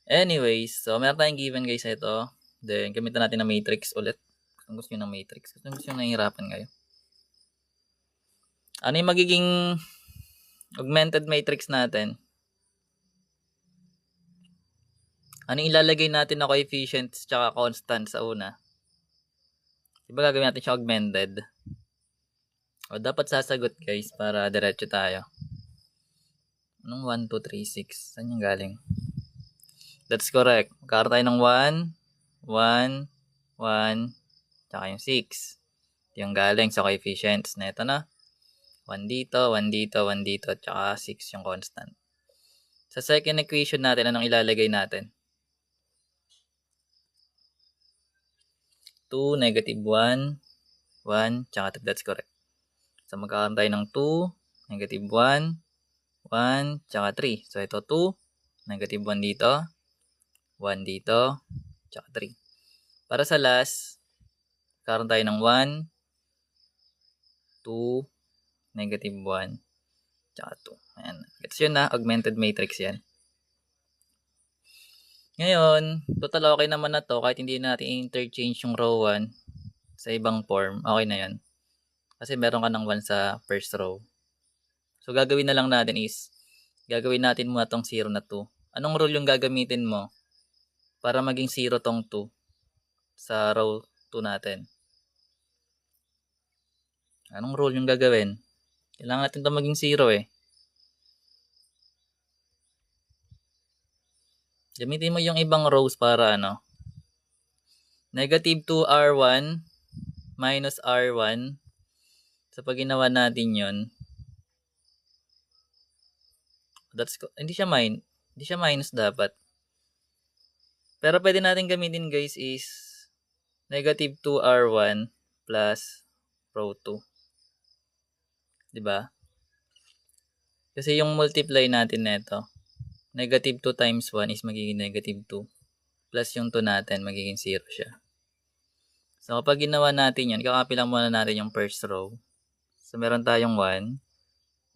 Anyways, so meron tayong given guys ito. Then, gamitan natin ng matrix ulit. Kung gusto nyo ng matrix. Kung gusto nyo nahihirapan kayo. Ano yung magiging augmented matrix natin? Ano yung ilalagay natin na coefficients tsaka constant sa una? Diba gagawin natin siya augmented? O dapat sasagot guys para diretso tayo. Anong 1, 2, 3, 6? Saan yung galing? That's correct. Magkakaroon tayo ng 1, 1, 1, tsaka yung 6. Ito yung galing sa coefficients na ito na. 1 dito, 1 dito, 1 dito, tsaka 6 yung constant. Sa second equation natin, anong ilalagay natin? 2, negative 1, 1, tsaka 3. That's correct. So, magkakaroon tayo ng 2, negative 1, 1, tsaka 3. So, ito 2, negative 1 dito, 1 dito, tsaka 3. Para sa last, magkakaroon tayo ng 1, 2, negative 1, tsaka 2. Ayan. Gets yun na, augmented matrix yan. Ngayon, total okay naman na to kahit hindi natin interchange yung row 1 sa ibang form. Okay na yan. Kasi meron ka ng 1 sa first row. So, gagawin na lang natin is, gagawin natin muna tong 0 na 2. Anong rule yung gagamitin mo para maging 0 tong 2 sa row 2 natin? Anong rule yung gagawin? Kailangan natin to maging 0 eh. Gamitin mo yung ibang rows para ano. Negative 2R1 minus R1. So, pag ginawa natin yun, hindi siya minus dapat. Pero pwede natin gamitin guys is negative 2R1 plus row 2. Diba? Kasi yung multiply natin nito, negative 2 times 1 is magiging negative 2. Plus yung 2 natin, magiging 0 siya. So, kapag ginawa natin yun, kakopy lang muna natin yung first row. So, meron tayong 1,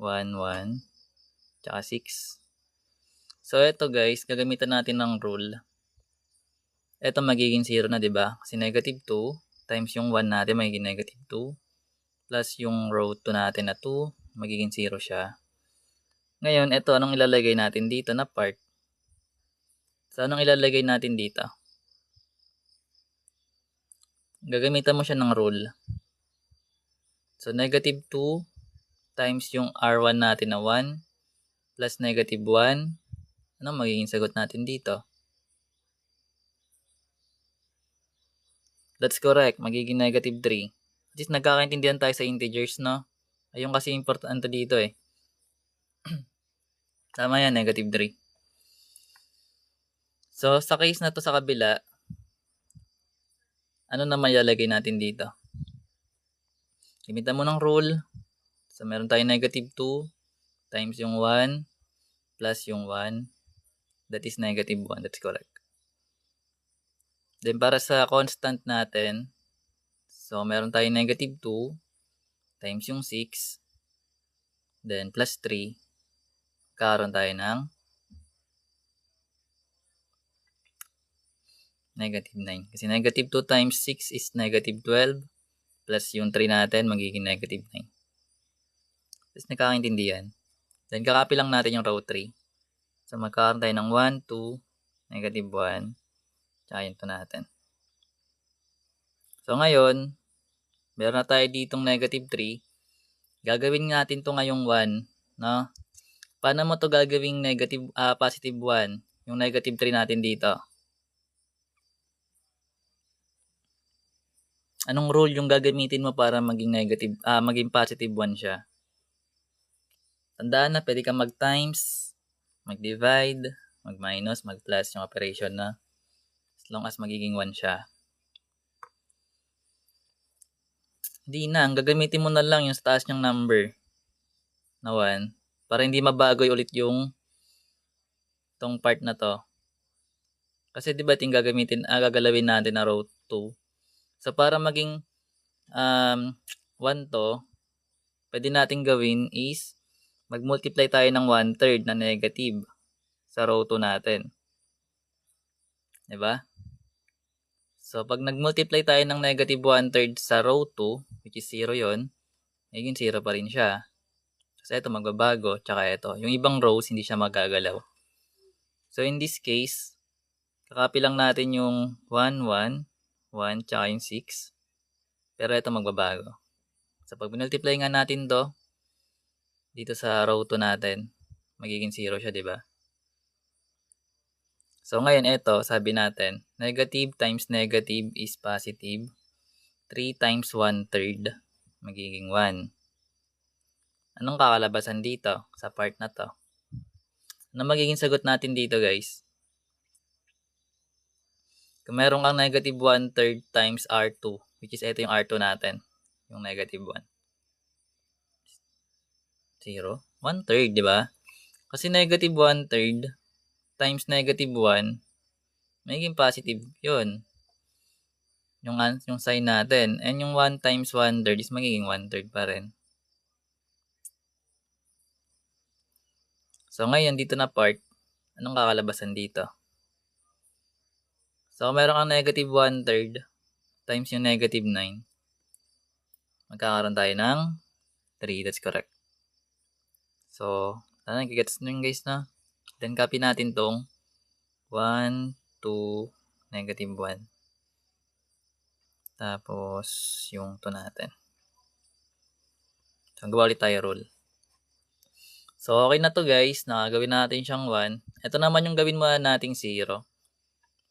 1, 1, tsaka 6. So, ito guys, gagamitan natin ng rule. Ito magiging 0 na, diba? Kasi negative 2 times yung 1 natin, magiging negative 2. Plus yung row 2 natin na 2, magiging 0 siya. Ngayon, ito, anong ilalagay natin dito na part? So, anong ilalagay natin dito? Gagamitan mo siya ng rule. So, negative 2 times yung R1 natin na 1 plus negative 1. Anong magiging sagot natin dito? That's correct. Magiging negative 3. At least nagkakaintindihan tayo sa integers, no? Ayun kasi importante dito eh. Tama yan, negative 3. So, sa case na to sa kabila, ano naman ilalagay natin dito? Gamitan mo ng rule. So, meron tayong negative 2 times yung 1 plus yung 1. That is negative 1. That's correct. Then, para sa constant natin, so, meron tayong negative 2 times yung 6. Then, plus 3. Karoon tayo ng negative 9. Kasi negative 2 times 6 is negative 12. Plus yung 3 natin, magiging negative 9. Tapos nakakaintindihan. Then, kakopy lang natin yung row 3. So, magkakaroon tayo ng 1, 2, negative 1. Tsaka yung 2 natin. So, ngayon, meron na tayo ditong negative 3. Gagawin natin to ngayong 1. No? Paano mo to gagawing positive 1? Yung negative 3 natin dito. Anong rule yung gagamitin mo para maging maging positive 1 siya? Tandaan na pwede kang mag-times, mag-divide, mag-minus, mag-plus yung operation na as long as magiging 1 siya. Hindi na, ang gagamitin mo na lang yung sa taas niyang number na 1 para hindi mabagoy ulit yung tong part na to. Kasi di ba gagalawin natin na row 2. So, para maging 1 to, pwede natin gawin is mag-multiply tayo ng 1/3 na negative sa row 2 natin. Diba? So, pag nag-multiply tayo ng negative 1/3 sa row 2, which is 0 yon, magiging 0 pa rin siya. Kasi ito magbabago, tsaka ito. Yung ibang rows, hindi siya magagalaw. So, in this case, kakopy lang natin yung 1, 1, 1, tsaka yung 6. Pero ito magbabago. So, pag multiply nga natin to dito sa row 2 natin, magiging 0 siya, di ba? So, ngayon ito, sabi natin, negative times negative is positive. 3 times 1/3, magiging 1. Anong kakalabasan dito sa part na to? Ano magiging sagot natin dito, guys? Kung meron kang negative 1/3 times R2, which is ito yung R2 natin, yung negative 1. 0? 1/3, di ba? Kasi negative 1/3 times negative 1, magiging positive yun. Yung sign natin. And yung 1 times 1/3 is magiging 1/3 pa rin. So, ngayon, dito na part, anong kakalabasan dito? So, kung meron kang negative 1/3 times yung negative 9, magkakaroon tayo ng 3. That's correct. So, sana nagigets nyo guys na. Then, copy natin tong 1, 2, negative 1. Tapos, yung 2 natin. So, gawa ulit tayo rule. So, okay na to guys. Nakagawin natin siyang 1. Ito naman yung gawin mo nating 0.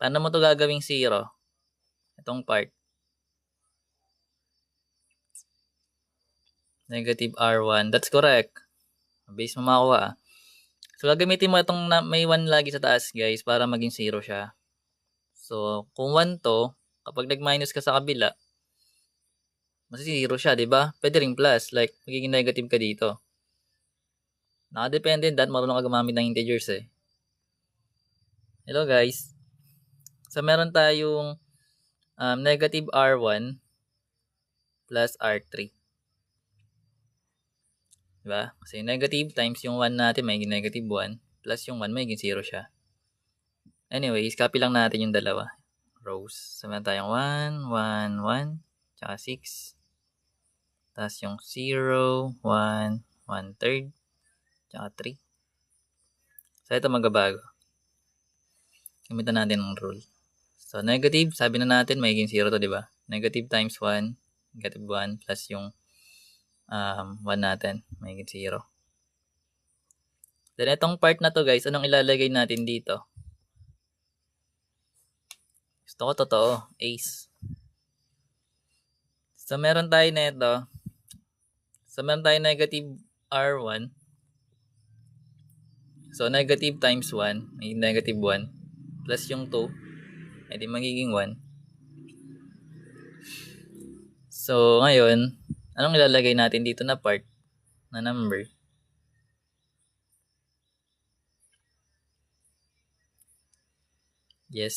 Paano mo to gagawing 0? Itong part. Negative R1. That's correct. Base mo makuha. So, gagamitin mo itong may 1 lagi sa taas guys para maging 0 siya. So, kung 1 to, kapag nag-minus ka sa kabila, mas 0 siya, di ba? Pwede ring plus. Like, magiging negative ka dito. Nakadepende that marunong ka gumamit ng integers eh. Hello guys. So, meron tayong negative R1 plus R3. Diba? Kasi negative times yung 1 natin, magiging negative 1. Plus yung 1, magiging 0 siya. Anyways, copy lang natin yung dalawa rows. So, meron tayong 1, 1, 1, tsaka 6. Tapos yung 0, 1, 1/3, tsaka 3. So, ito magbabago. Gamitan natin ng rule. So, negative, sabi na natin, magiging 0 to, diba? Negative times 1, negative 1, plus yung 1 natin, magiging 0. Then, itong part na to guys, anong ilalagay natin dito? Gusto ko totoo, ace. So, meron tayo na ito. So, meron tayo negative R1. So, negative times 1, may negative 1. Plus yung 2, edi magiging 1. So, ngayon, anong ilalagay natin dito na part na number? Yes.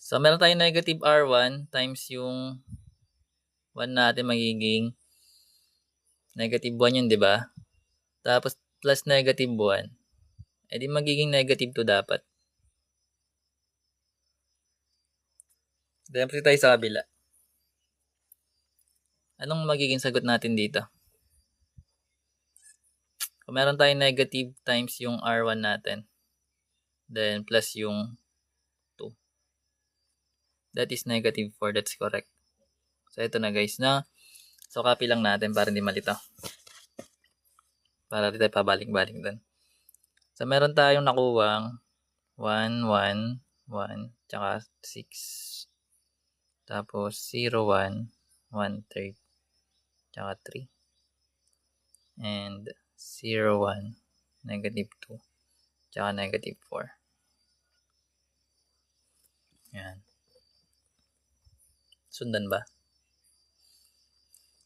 So, meron tayong negative R1 times yung 1 natin magiging negative 1 yun, di ba? Tapos, plus negative 1. E di magiging negative 2 dapat. Then, tayo sa kabila. Anong magiging sagot natin dito? Kung meron tayong negative times yung R1 natin, then plus yung 2. That is negative 4. That's correct. So, ito na guys na. So, copy lang natin para hindi malito. Para di tayo pabalik-balik dun. So, meron tayong nakuwang 1, 1, 1, tsaka 6. Tapos, 0, 1, 1/3, tsaka 3. And 0, 1, negative 2, tsaka negative 4. Yan. Sundan ba?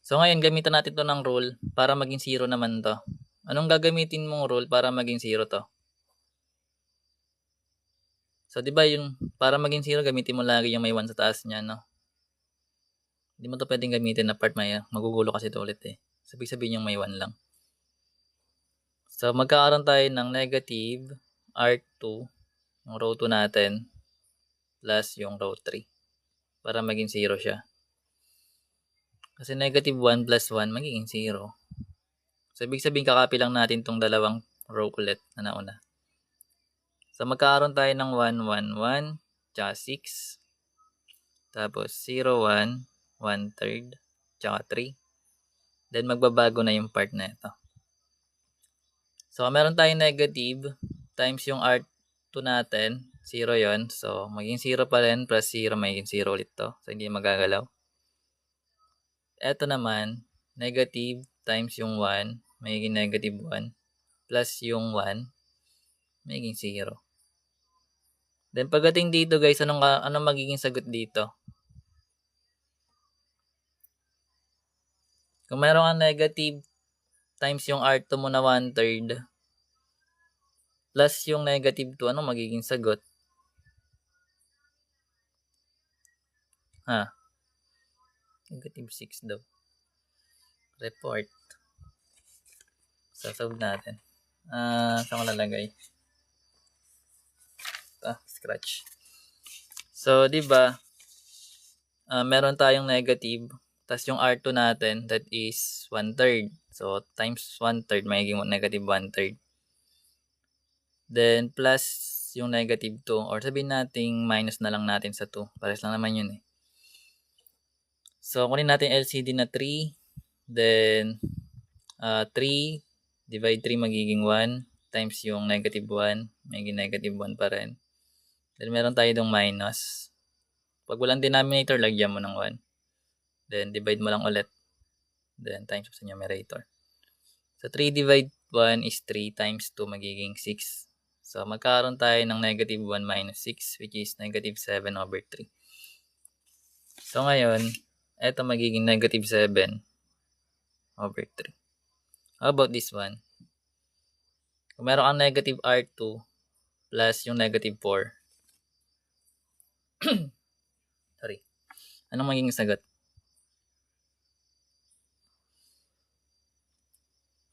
So, ngayon, gamitan natin to ng rule para maging 0 naman to. Anong gagamitin mong rule para maging 0 to? So, di ba yung para maging 0, gamitin mo lagi yung may 1 sa taas niya, no? Hindi mo to pwedeng gamitin na part may magugulo kasi ito ulit eh. Sabihin yung may 1 lang. So, magkakaroon tayo ng negative R2 yung row 2 natin, plus yung row 3. Para maging 0 siya. Kasi negative 1 plus 1, magiging 0. So, ibig sabihin, kakopy lang natin tong dalawang row ulit na nauna. So, magkakaroon tayo ng 1, 1, 1, tsaka 6. Tapos, 0, 1, 1/3, tsaka 3. Then, magbabago na yung part na ito. So, meron tayong negative times yung R2 natin. 0 yon. So, maging 0 pa rin plus 0, magiging 0 ulit to. So, hindi magagalaw. Ito naman, negative times yung 1, magiging negative 1. Plus yung 1, magiging 0. Then, pagdating dito guys, anong magiging sagot dito? Kung meron kang negative times yung R2 mo na 1/3, plus yung negative 2, anong magiging sagot? Negative 6 daw. Report. Sasolve natin. Saan ko lalagay? Scratch. So, di ba? Meron tayong negative. Tapos yung R2 natin, that is 1/3. So, times 1/3, magiging negative 1/3. Then, plus yung negative 2. Or sabihin natin, minus na lang natin sa 2. Pares lang naman yun eh. So, kunin natin LCD na 3. Then, 3 divide 3 magiging 1 times yung negative 1, magiging negative 1 pa rin. Then, meron tayo itong minus. Pag walang denominator, lagyan mo ng 1. Then, divide mo lang ulit. Then, times sa numerator. So, 3 divide 1 is 3 times 2 magiging 6. So, magkakaroon tayo ng negative 1 minus 6, which is negative 7 over 3. So, ngayon, ito magiging negative 7 over 3. How about this one? Kung meron kang negative R2 plus yung negative 4. Sorry. Anong magiging sagot?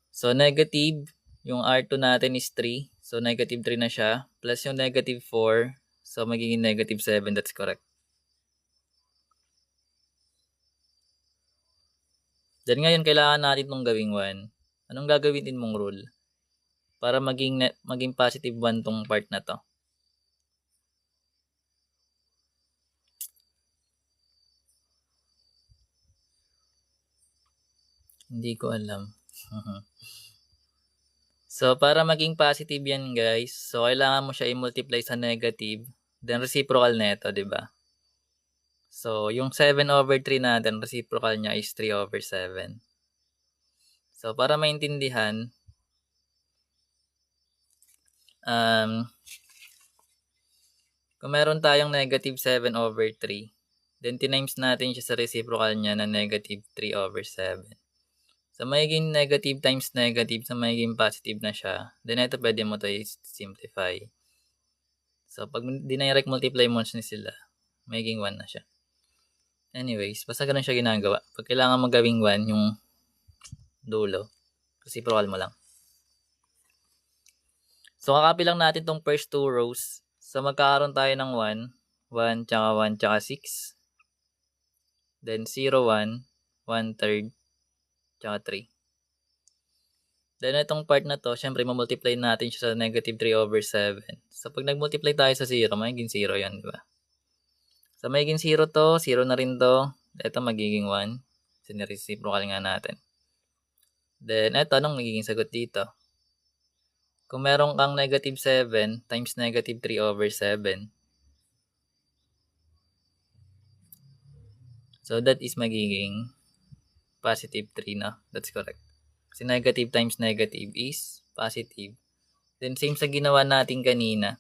So, negative, yung R2 natin is 3. So, negative 3 na siya. Plus yung negative 4. So, magiging negative 7. That's correct. Then, ngayon, kailangan natin itong gawing 1. Anong gagawin din mong rule? Para maging positive 1 tong part na to. Hindi ko alam. So, para maging positive yan guys, so kailangan mo siya i-multiply sa negative, then reciprocal nito, di ba? So, yung 7 over 3 natin, reciprocal niya is 3 over 7. So, para maintindihan, kung meron tayong negative 7 over 3, then tinimes natin siya sa reciprocal niya na negative 3 over 7. So, magiging negative times negative, so magiging positive na siya. Then, ito pwede mo to simplify. So, pag dinirect multiply mo sila, magiging 1 na siya. Anyways, basta ganun siya ginagawa. Pag kailangan magawing 1, yung dulo, reciprocal mo lang. So, kakopy lang natin tong first 2 rows. So, magkakaroon tayo ng 1, 1, tsaka 1, tsaka 6. Then, 0, 1, 1/3, tsaka 3. Then, itong part na to, syempre, mamultiply natin siya sa negative 3 over 7. So, pag nagmultiply tayo sa 0, magiging 0 yan, di ba? So, magiging 0 to, 0 na rin to. Ito, magiging 1. Sinireciprocal nga natin. Then, ito, anong magiging sagot dito? Kung meron kang negative 7 times negative 3 over 7. So, that is magiging positive 3 na. That's correct. Kasi negative times negative is positive. Then, same sa ginawa natin kanina.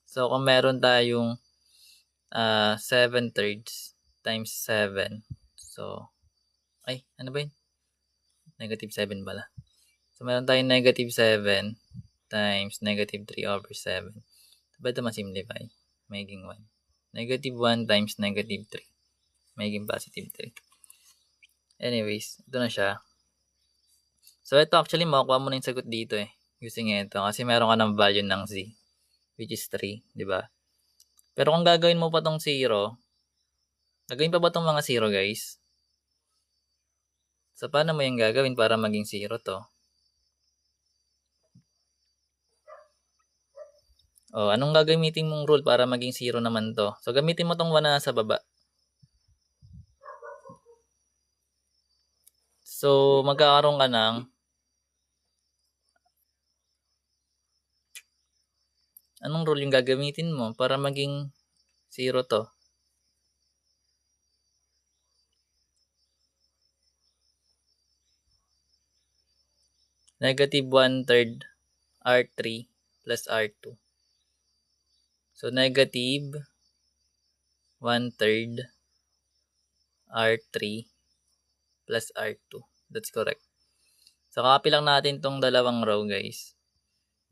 So, kung meron tayong 7/3 times 7. So, ano ba yun? Negative 7 pala. So, meron tayong negative 7 times negative 3 over 7. So, ito masimplify. Magiging 1. Negative 1 times negative 3. Magiging positive 3. Anyways, ito na siya. So, ito actually makukuha mo na yung sagot dito using ito. Kasi meron ka ng value ng z. which is 3, di ba? Pero kung gagawin mo pa tong 0, gagawin pa ba tong mga 0 guys? So, paano mo yung gagawin para maging 0 to? O, anong gagamitin mong rule para maging 0 naman to? So, gamitin mo tong 1 na sa baba. So, magkakaroon ka ng anong rule yung gagamitin mo para maging 0 to? Negative 1/3 R3 plus R2. So, negative 1/3 R3 plus R2. That's correct. So, copy lang natin tong dalawang row guys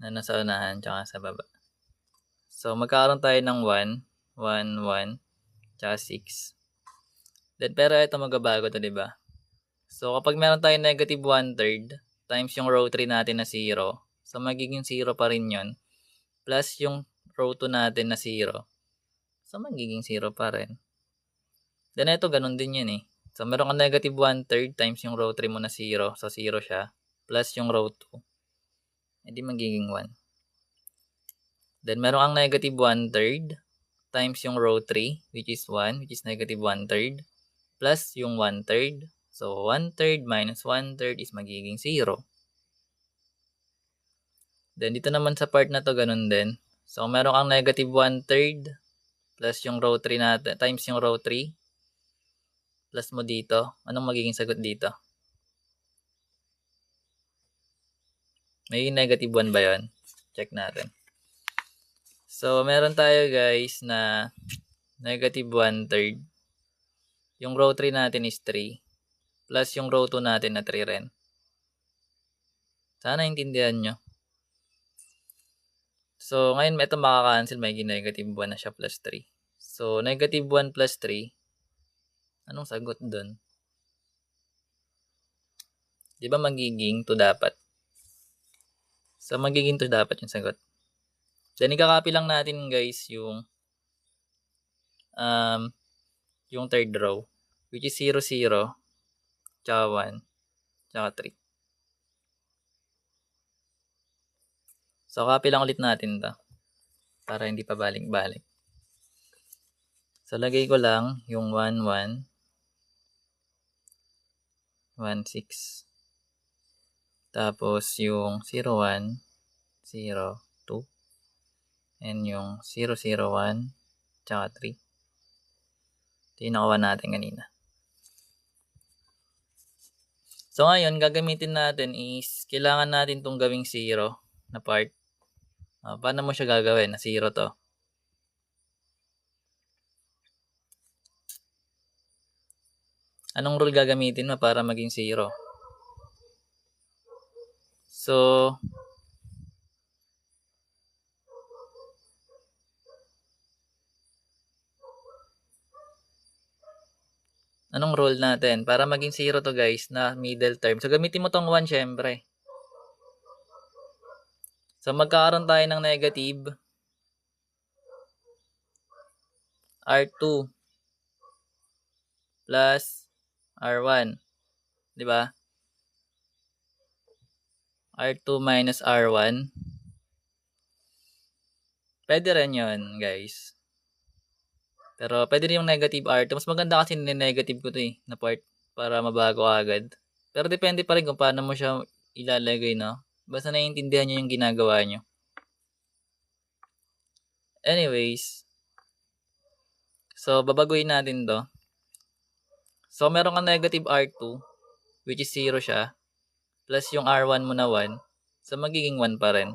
na nasa unahan tsaka sa baba. So, magkakaroon tayo ng 1, 1, 1, tsaka 6. Then, pero ito magbabago to, diba? So, kapag meron tayo negative 1/3 times yung row 3 natin na 0, so magiging 0 pa rin yun. Plus yung row 2 natin na 0, so magiging 0 pa rin. Then, ito ganun din yun eh. So, meron ka negative 1/3 times yung row 3 mo na 0, so 0 siya, plus yung row 2, edi magiging 1. Then, meron kang negative 1/3 times yung row 3, which is 1, which is negative 1/3, plus yung 1/3. So, 1/3 minus 1/3 is magiging 0. Then, dito naman sa part na to, ganun din. So, meron kang negative 1/3 plus yung row 3 natin, times yung row 3, plus mo dito. Anong magiging sagot dito? May negative 1 ba yun? Check natin. So, meron tayo guys na negative 1/3. Yung row 3 natin is 3. Plus yung row 2 natin na 3 rin. Sana intindihan nyo. So, ngayon ito makaka-cancel. Magiging negative 1 na siya plus 3. So, negative 1 plus 3. Anong sagot dun? Di ba magiging 2 dapat? So, magiging 2 dapat yung sagot. Then, ikakopy lang natin guys yung third row. Which is 0, 0, tsaka 1, tsaka 3. So, copy lang ulit natin to para hindi pa balik-balik. So, lagay ko lang yung 1, 1, 1, 6. Tapos, yung 0, 1, 0, 2. And yung 0, 0, 1, tsaka 3. Ito yung nakuha natin kanina. So, ngayon, gagamitin natin is, kailangan natin itong gawing 0 na part. Paano mo siya gagawin na 0 to? Anong rule gagamitin mo para maging 0? So, anong rule natin? Para maging 0 to guys na middle term. So, gamitin mo tong 1 syempre. So, magkakaroon tayo ng negative R2 plus R1. Diba? R2 minus R1. Pwede rin yun, guys. Pero pwede rin yung negative R2. Mas maganda kasi negative ko to eh, na part para mabago agad. Pero depende pa rin kung paano mo siya ilalagay, no? Basta naiintindihan nyo yung ginagawa nyo. Anyways, so babaguhin natin to. So meron kang negative R2, which is 0 siya, plus yung R1 mo na 1, so magiging 1 pa rin.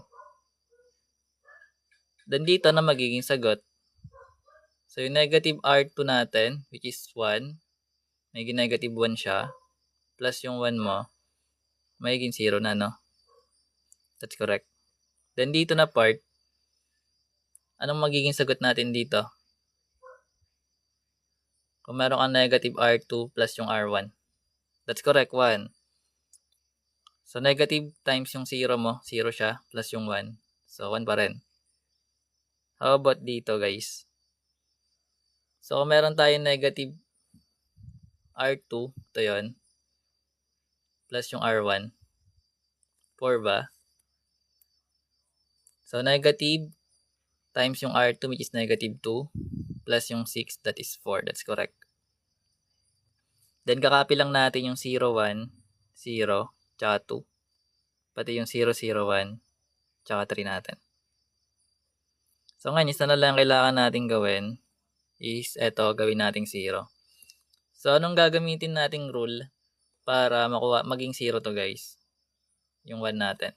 Then dito na magiging sagot. So yung negative R2 natin, which is 1, magiging negative 1 siya, plus yung 1 mo, magiging 0 na, no? That's correct. Then dito na part, anong magiging sagot natin dito? Kung meron kang negative R2 plus yung R1. That's correct, 1. So negative times yung 0 mo, 0 siya, plus yung 1. So 1 pa rin. How about dito guys? So, kung meron tayong negative R2, ito yun, plus yung R1, 4 ba? So, negative times yung R2 which is negative 2, plus yung 6, that is 4. That's correct. Then, kakopy lang natin yung 0, 1, 0, tsaka 2. Pati yung 0, 0, 1, tsaka 3 natin. So, ngayon, isa na lang kailangan natin gawin is eto, gawin nating 0. So, anong gagamitin nating rule para maging 0 to guys? Yung 1 natin.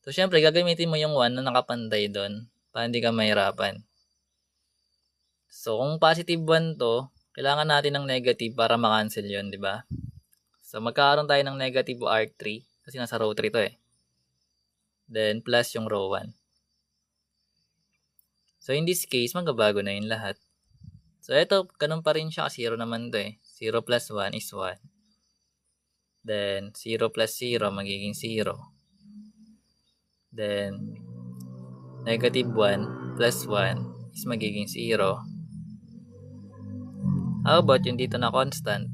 So, syempre, gagamitin mo yung 1 na nakapanday doon para hindi ka mahirapan. So, kung positive 1 to, kailangan natin ng negative para makancel yun, di ba? So, magkakaroon tayo ng negative R3 kasi nasa row 3 to eh. Then, plus yung row 1. So, in this case, magbabago na yung lahat. So, ito, ganun pa rin siya. 0 naman to eh. 0 plus 1 is 1. Then, 0 plus 0 magiging 0. Then, negative 1 plus 1 is magiging 0. How about yung dito na constant?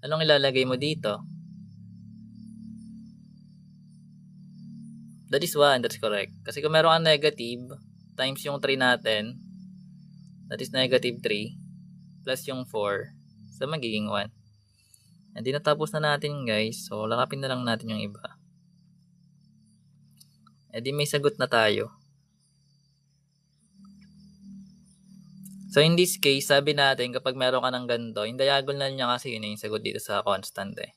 Anong ilalagay mo dito? That is 1, that's correct. Kasi kung meron kang negative, times yung 3 natin, that is negative 3, plus yung 4, so magiging 1. And di natapos na natin guys, so lakapin na lang natin yung iba. E di may sagot na tayo. So in this case, sabi natin kapag meron ka ng ganito, yung diagonal niya kasi yun yung sagot dito sa constant eh.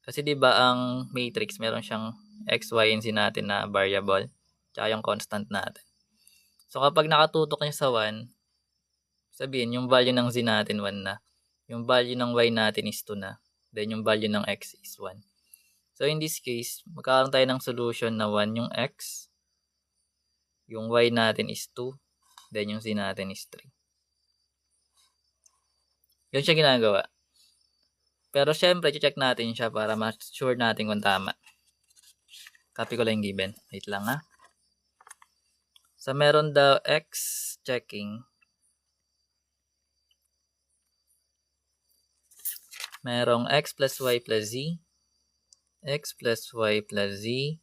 Kasi di ba ang matrix meron siyang x, y, and z natin na variable, tsaka yung constant natin. So kapag nakatutok niya sa 1, sabihin yung value ng z natin 1 na. Yung value ng y natin is 2 na. Then yung value ng x is 1. So in this case, magkakaroon tayo ng solution na 1 yung x, yung y natin is 2, then yung z natin is 3. Yun siya ginagawa. Pero syempre, check natin siya para ma-sure natin kung tama. Copy ko lang yung given. Wait lang ha. So, meron daw x checking. Merong x plus y plus z. X plus y plus z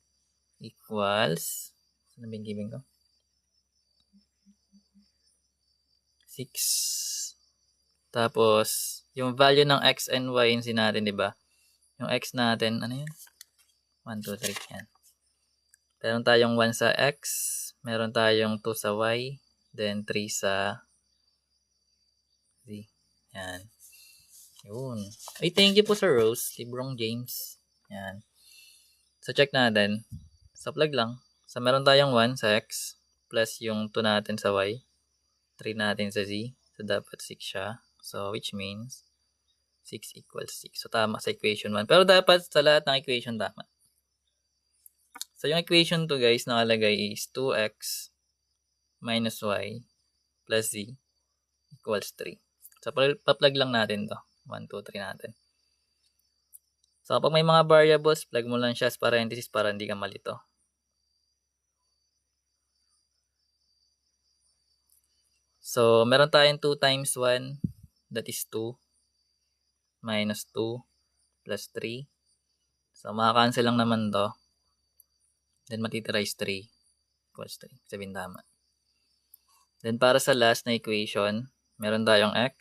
equals, ano ba yung given ko? 6. Tapos, yung value ng x and y yung z natin, di ba? Yung x natin, ano yun? 1, 2, 3, yan. Meron tayong 1 sa x, meron tayong 2 sa y, then 3 sa z. Yan. Yun. Ay, thank you po Sir Rose, Librong James. Yan. So, check natin. Sa plug lang. So, meron tayong 1 sa x, plus yung 2 natin sa y, 3 natin sa z. So, dapat 6 siya. So, which means 6 equals 6. So, tama sa equation 1. Pero dapat sa lahat ng equation tama. So, yung equation 2 guys, nakalagay is 2x minus y plus z equals 3. So, pa-plug lang natin to. 1, 2, 3 natin. So, kapag may mga variables, plug mo lang siya sa parenthesis para hindi ka malito. So, meron tayong 2 times 1, that is 2, minus 2, plus 3. So, makakancel lang naman to. Then, matitira is 3, equals 3. Sabihin tama. Then, para sa last na equation, meron tayong x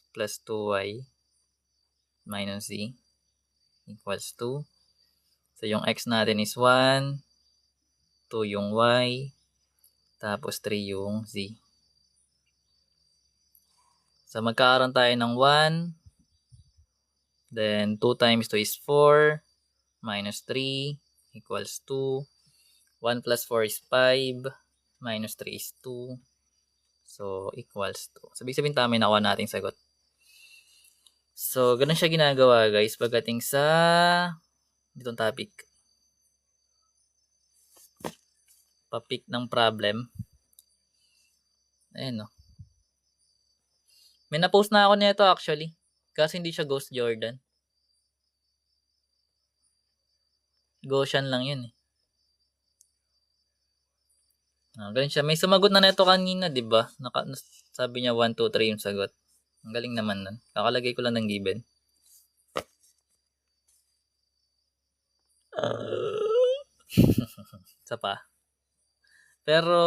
plus 2y minus z equals 2. So, yung x natin is 1, 2 yung y, tapos 3 yung z. So, magkakaroon tayo ng 1, then 2 times 2 is 4, minus 3 equals 2. 1 plus 4 is 5, minus 3 is 2. So, equals 2. Sabihin tama yung nakuha nating sagot. So, ganun siya ginagawa guys pagdating sa ditong topic. Pa-pick ng problem. Ayan no. May na-post na ako nito actually. Kasi hindi siya Ghost Jordan. Goshan lang yun eh. Ganun siya. May sumagot na neto kanina, 'di ba? Sabi niya 1, 2, 3 yung sagot. Ang galing naman nun. Kakalagay ko lang ng given. Isa pa. Pero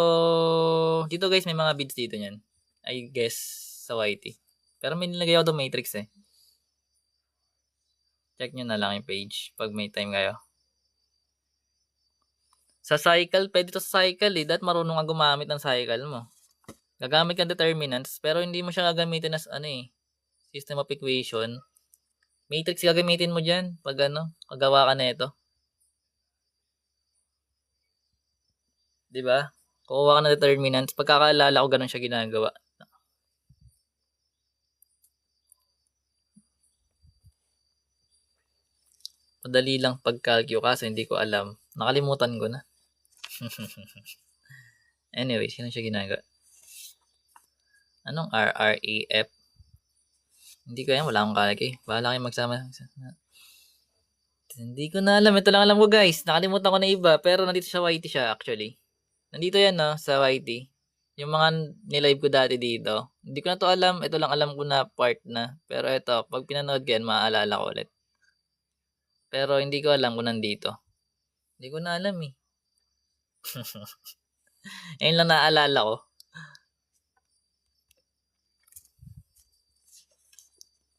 dito guys, may mga bids dito niyan. I guess sa YT. Pero may nilagay ako doon matrix eh. Check nyo na lang yung page pag may time kayo. Sa cycle, pwede to sa cycle eh. Dahil marunong ka gumamit ng cycle mo. Gagamit ka ng determinants, pero hindi mo siya gagamitin as system of equation. Matrix gagamitin mo dyan pag kagawa ka na ito. Diba? Kukuha ka ng determinants. Pagkakaalala ko, ganun siya ginagawa. Madali lang pag-calculate kaso hindi ko alam. Nakalimutan ko na. Anyway, sino siya ginagawa? Anong RRAF? Hindi ko yan. Wala akong kalagay. Bahala kayo magsama. Hindi ko na alam. Ito lang alam ko guys. Nakalimutan ko na iba. Pero nandito sa YT siya actually. Nandito yan sa YT. Yung mga nilive ko dati dito. Hindi ko na to alam. Ito lang alam ko na part na. Pero ito, pag pinanood ko yan, maaalala ko ulit. Pero hindi ko alam kung nandito. Hindi ko na alam eh. Ayun lang naaalala ko.